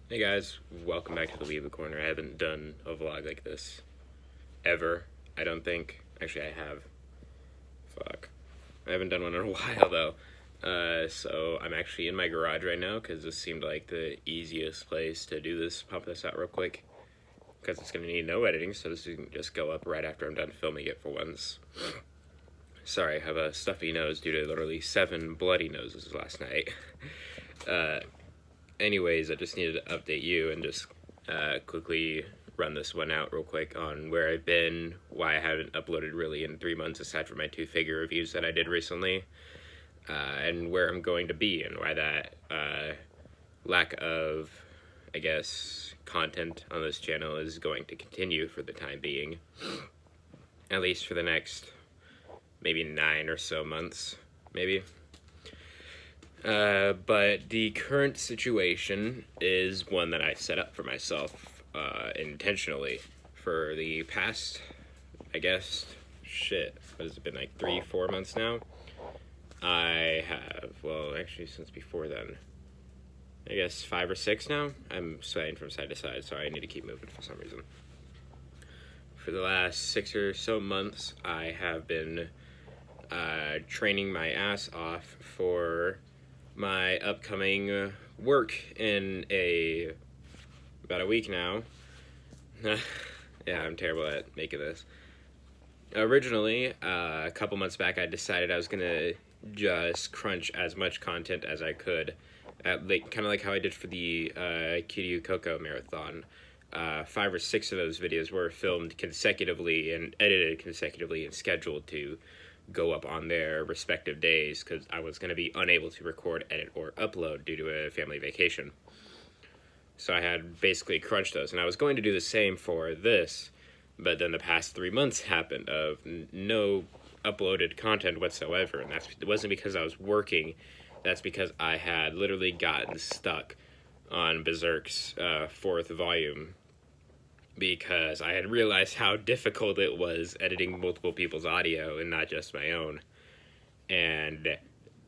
Hey guys, welcome back to the Weeba Corner. I haven't done a vlog like this ever, I don't think. Actually, I have. Fuck. I haven't done one in a while though. So I'm actually in my garage right now because this seemed like the easiest place to do this. Pump this out real quick because it's going to need no editing, so this can just go up right after I'm done filming it for once. Sorry, I have a stuffy nose due to literally 7 bloody noses last night. Anyways, I just needed to update you and just quickly run this one out real quick on where I've been, why I haven't uploaded really in 3 months aside from my 2 figure reviews that I did recently, and where I'm going to be and why that lack of, I guess, content on this channel is going to continue for the time being, at least for the next maybe 9 or so months, maybe. But the current situation is one that I set up for myself intentionally for the past, I guess, what has it been, like 3-4 months now? I have, well, actually since before then, I guess 5 or 6 now. I'm swaying from side to side, so I need to keep moving for some reason. For the last 6 or so months, I have been training my ass off for my upcoming work in about a week now. Yeah, I'm terrible at making this. Originally, a couple months back, I decided I was gonna just crunch as much content as I could, kind of like how I did for the Kiryu Coco marathon. 5 or 6 of those videos were filmed consecutively and edited consecutively and scheduled to go up on their respective days because I was going to be unable to record, edit, or upload due to a family vacation. So I had basically crunched those, and I was going to do the same for this, but then the past 3 months happened of no uploaded content whatsoever, and it wasn't because I was working, that's because I had literally gotten stuck on Berserk's 4th volume because I had realized how difficult it was editing multiple people's audio and not just my own. And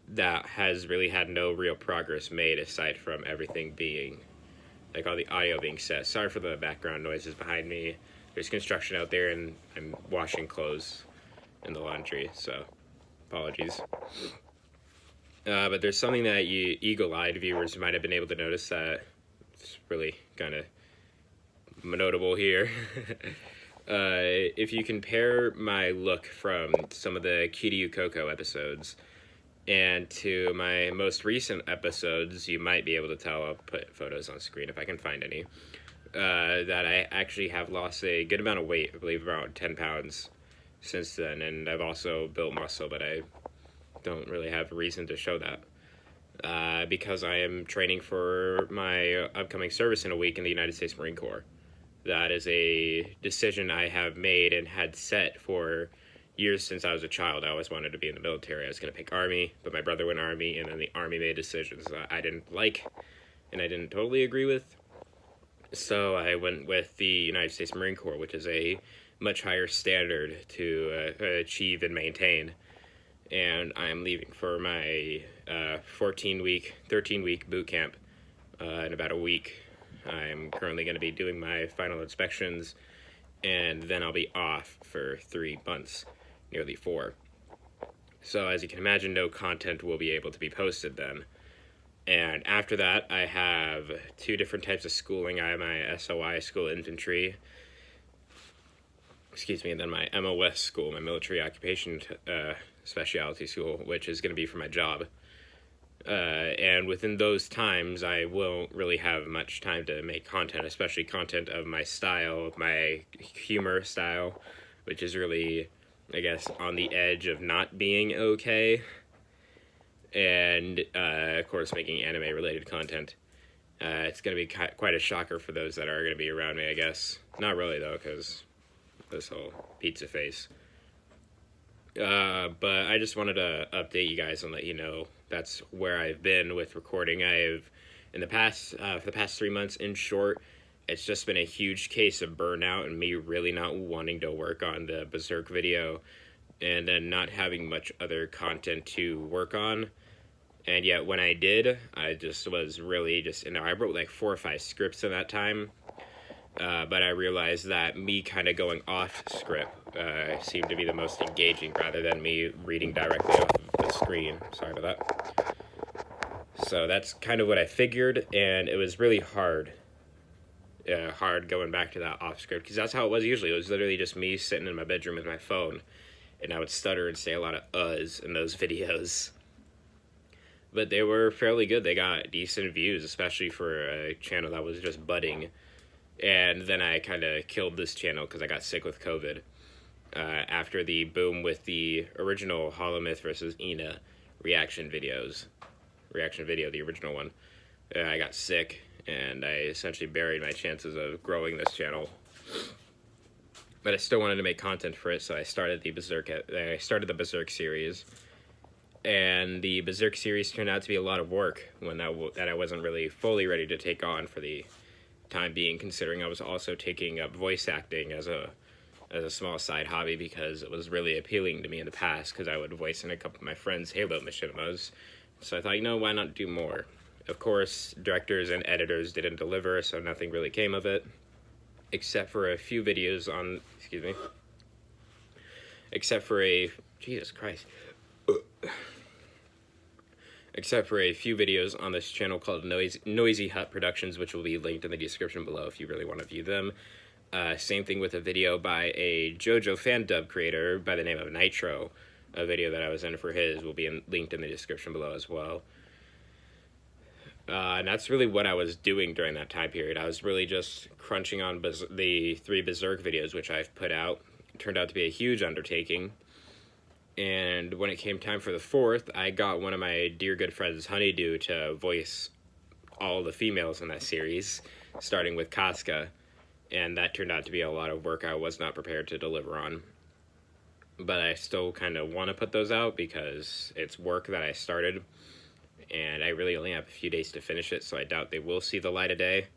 that has really had no real progress made aside from everything being, like all the audio being set. Sorry for the background noises behind me. There's construction out there and I'm washing clothes in the laundry, so apologies. But there's something that you eagle-eyed viewers might have been able to notice that it's really kind of notable here. If you compare my look from some of the Kiryu Coco episodes and to my most recent episodes, you might be able to tell, I'll put photos on screen if I can find any, that I actually have lost a good amount of weight, I believe around 10 pounds since then, and I've also built muscle, but I don't really have a reason to show that because I am training for my upcoming service in a week in the United States Marine Corps. That is a decision I have made and had set for years since I was a child. I always wanted to be in the military. I was going to pick Army, but my brother went Army, and then the Army made decisions that I didn't like and I didn't totally agree with. So I went with the United States Marine Corps, which is a much higher standard to achieve and maintain. And I'm leaving for my 13-week boot camp in about a week. I'm currently going to be doing my final inspections, and then I'll be off for 3 months, nearly 4. So as you can imagine, no content will be able to be posted then. And after that, I have 2 different types of schooling. I have my SOI school infantry, and then my MOS school, my military occupation specialty school, which is going to be for my job. And within those times, I won't really have much time to make content, especially content of my style, my humor style, which is really, I guess, on the edge of not being okay. And, of course, making anime-related content. It's going to be quite a shocker for those that are going to be around me, I guess. Not really, though, because this whole pizza face. But I just wanted to update you guys and let you know that's where I've been with recording. I've, in the past, for the past 3 months, in short, it's just been a huge case of burnout and me really not wanting to work on the Berserk video and then not having much other content to work on. And yet when I did, I just was really just, I wrote like 4 or 5 scripts in that time. But I realized that me kind of going off script seemed to be the most engaging rather than me reading directly off of the screen. Sorry about that. So that's kind of what I figured, and it was really hard going back to that off script, because that's how it was usually. It was literally just me sitting in my bedroom with my phone, and I would stutter and say a lot of uhs in those videos. But they were fairly good. They got decent views, especially for a channel that was just budding. And then I kind of killed this channel because I got sick with COVID. After the boom with the original Holomyth versus Ina reaction video, the original one, I got sick, and I essentially buried my chances of growing this channel. But I still wanted to make content for it, so I started the Berserk series. And the Berserk series turned out to be a lot of work that I wasn't really fully ready to take on for the time being, considering I was also taking up voice acting as a small side hobby, because it was really appealing to me in the past, because I would voice in a couple of my friends' Halo machinimas. So I thought, why not do more? Of course, directors and editors didn't deliver, so nothing really came of it, except for a few videos on, except for a few videos on this channel called Noisy Hut Productions, which will be linked in the description below if you really want to view them. Same thing with a video by a JoJo fan dub creator by the name of Nitro. A video that I was in for his will be linked in the description below as well. And that's really what I was doing during that time period. I was really just crunching on the 3 Berserk videos, which I've put out. It turned out to be a huge undertaking. And when it came time for the 4th, I got one of my dear good friends, Honeydew, to voice all the females in that series, starting with Casca. And that turned out to be a lot of work I was not prepared to deliver on. But I still kind of want to put those out because it's work that I started, and I really only have a few days to finish it, so I doubt they will see the light of day.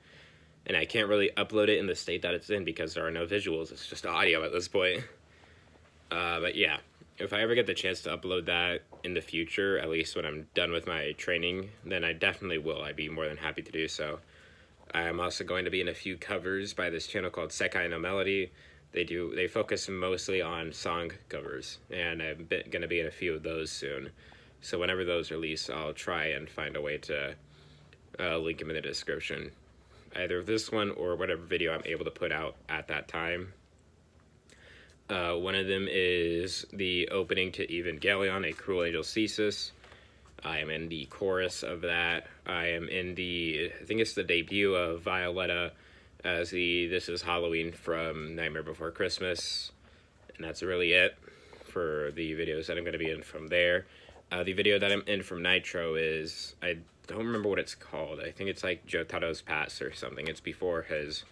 And I can't really upload it in the state that it's in because there are no visuals, it's just audio at this point. But yeah. If I ever get the chance to upload that in the future, at least when I'm done with my training, then I definitely will. I'd be more than happy to do so. I'm also going to be in a few covers by this channel called Sekai no Melody. They focus mostly on song covers, and I'm going to be in a few of those soon. So whenever those release, I'll try and find a way to link them in the description. Either this one or whatever video I'm able to put out at that time. One of them is the opening to Evangelion, A Cruel Angel's Thesis. I am in the chorus of that. I am in I think it's the debut of Violetta as This Is Halloween from Nightmare Before Christmas. And that's really it for the videos that I'm going to be in from there. The video that I'm in from Nitro is, I don't remember what it's called. I think it's like Jotaro's Pass or something. It's before his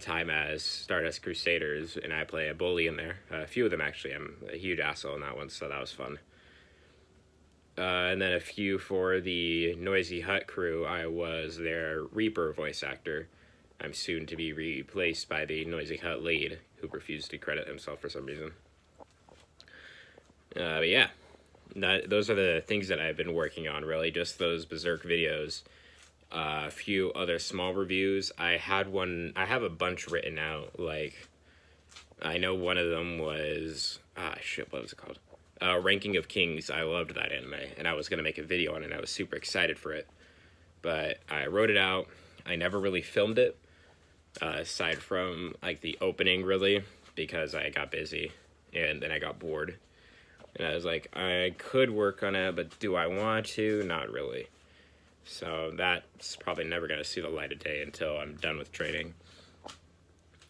time as Stardust Crusaders, and I play a bully in there. A few of them, actually. I'm a huge asshole in that one, so that was fun. And then a few for the Noisy Hut crew. I was their Reaper voice actor. I'm soon to be replaced by the Noisy Hut lead, who refused to credit himself for some reason. But yeah, those are the things that I've been working on, really, just those Berserk videos. A few other small reviews. I have a bunch written out. Like, I know one of them was, what was it called? Ranking of Kings. I loved that anime, and I was going to make a video on it, and I was super excited for it. But I wrote it out. I never really filmed it, aside from, like, the opening, really, because I got busy, and then I got bored. And I was like, I could work on it, but do I want to? Not really. So that's probably never going to see the light of day until I'm done with training.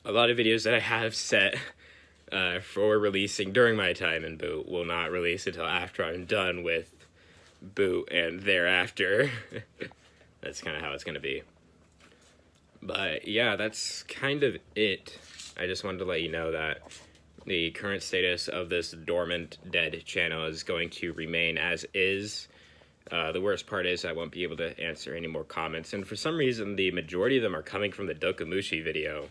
A lot of videos that I have set for releasing during my time in Boot will not release until after I'm done with Boot and thereafter. That's kind of how it's going to be. But yeah, that's kind of it. I just wanted to let you know that the current status of this dormant, dead channel is going to remain as is. The worst part is I won't be able to answer any more comments, and for some reason the majority of them are coming from the Dokamushi video,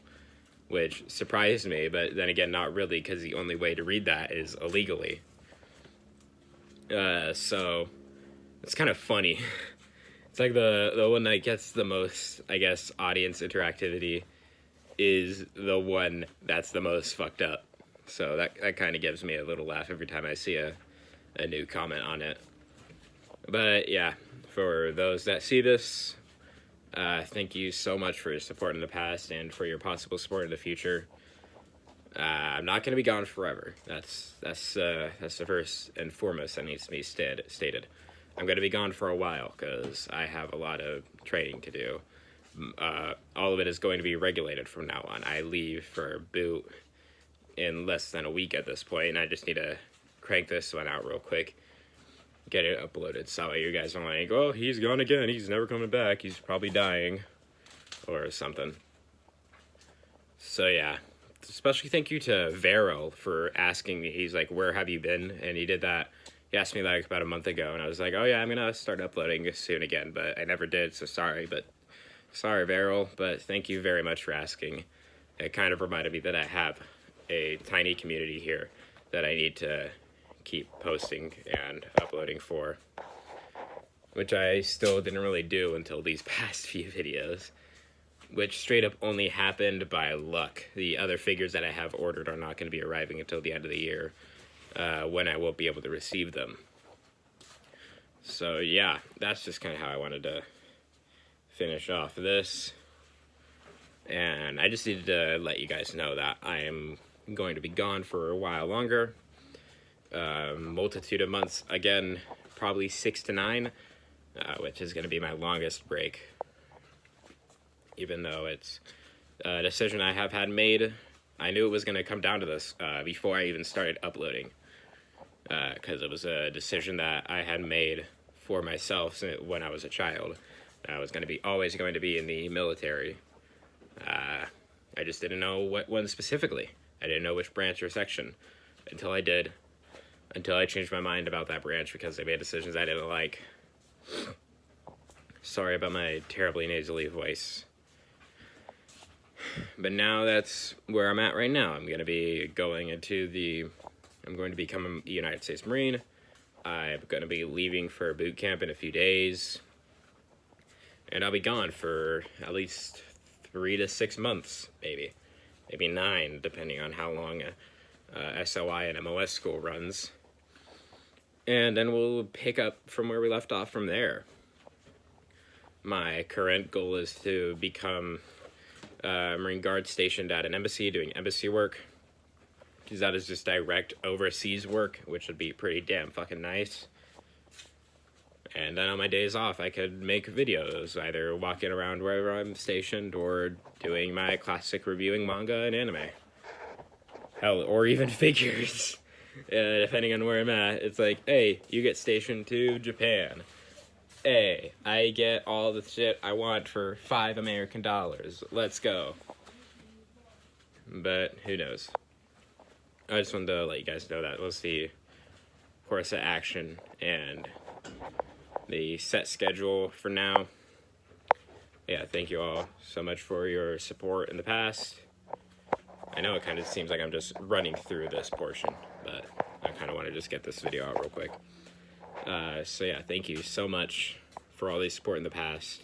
which surprised me, but then again not really, because the only way to read that is illegally. So it's kind of funny. It's like the one that gets the most, I guess, audience interactivity is the one that's the most fucked up. So that kind of gives me a little laugh every time I see a new comment on it. But yeah, for those that see this, thank you so much for your support in the past and for your possible support in the future. I'm not going to be gone forever. That's the first and foremost that needs to be stated. I'm going to be gone for a while because I have a lot of training to do. All of it is going to be regulated from now on. I leave for boot in less than a week at this point, and I just need to crank this one out real quick, get it uploaded, so you guys are like, oh, he's gone again, he's never coming back, he's probably dying, or something. So yeah, especially thank you to Vero for asking me. He's like, where have you been? And he did that. He asked me like about a month ago, and I was like, oh yeah, I'm gonna start uploading soon again, but I never did, so sorry, Vero, but thank you very much for asking. It kind of reminded me that I have a tiny community here that I need to keep posting and uploading for, which I still didn't really do until these past few videos, which straight up only happened by luck. The other figures that I have ordered are not going to be arriving until the end of the year, when I won't be able to receive them. So yeah, that's just kind of how I wanted to finish off this. And I just needed to let you guys know that I am going to be gone for a while longer. Multitude of months, again, probably 6 to 9, which is going to be my longest break. Even though it's a decision I have had made, I knew it was going to come down to this before I even started uploading. Because it was a decision that I had made for myself when I was a child. I was always going to be in the military. I just didn't know what one specifically. I didn't know which branch or section until I did. Until I changed my mind about that branch because they made decisions I didn't like. Sorry about my terribly nasally voice. But now that's where I'm at right now. I'm going to be I'm going to become a United States Marine. I'm going to be leaving for boot camp in a few days. And I'll be gone for at least 3 to 6 months, maybe 9, depending on how long SOI and MOS school runs. And then we'll pick up from where we left off from there. My current goal is to become a Marine Guard stationed at an embassy doing embassy work, because that is just direct overseas work, which would be pretty damn fucking nice. And then on my days off, I could make videos, either walking around wherever I'm stationed or doing my classic reviewing manga and anime. Hell, or even figures, depending on where I'm at. It's like, hey, you get stationed to Japan. Hey, I get all the shit I want for $5 American. Let's go. But who knows? I just wanted to let you guys know that was the course of action and the set schedule for now. Yeah, thank you all so much for your support in the past. I know it kind of seems like I'm just running through this portion, but I kind of want to just get this video out real quick. So yeah, thank you so much for all the support in the past,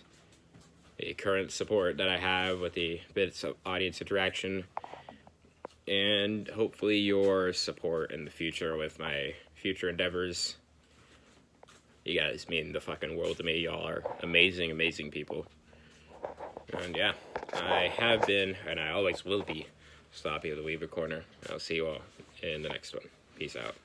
the current support that I have with the bits of audience interaction, and hopefully your support in the future with my future endeavors. You guys mean the fucking world to me. Y'all are amazing, amazing people. And yeah, I have been, and I always will be, Sloppy of the Weaver Corner. I'll see you all in the next one. Peace out.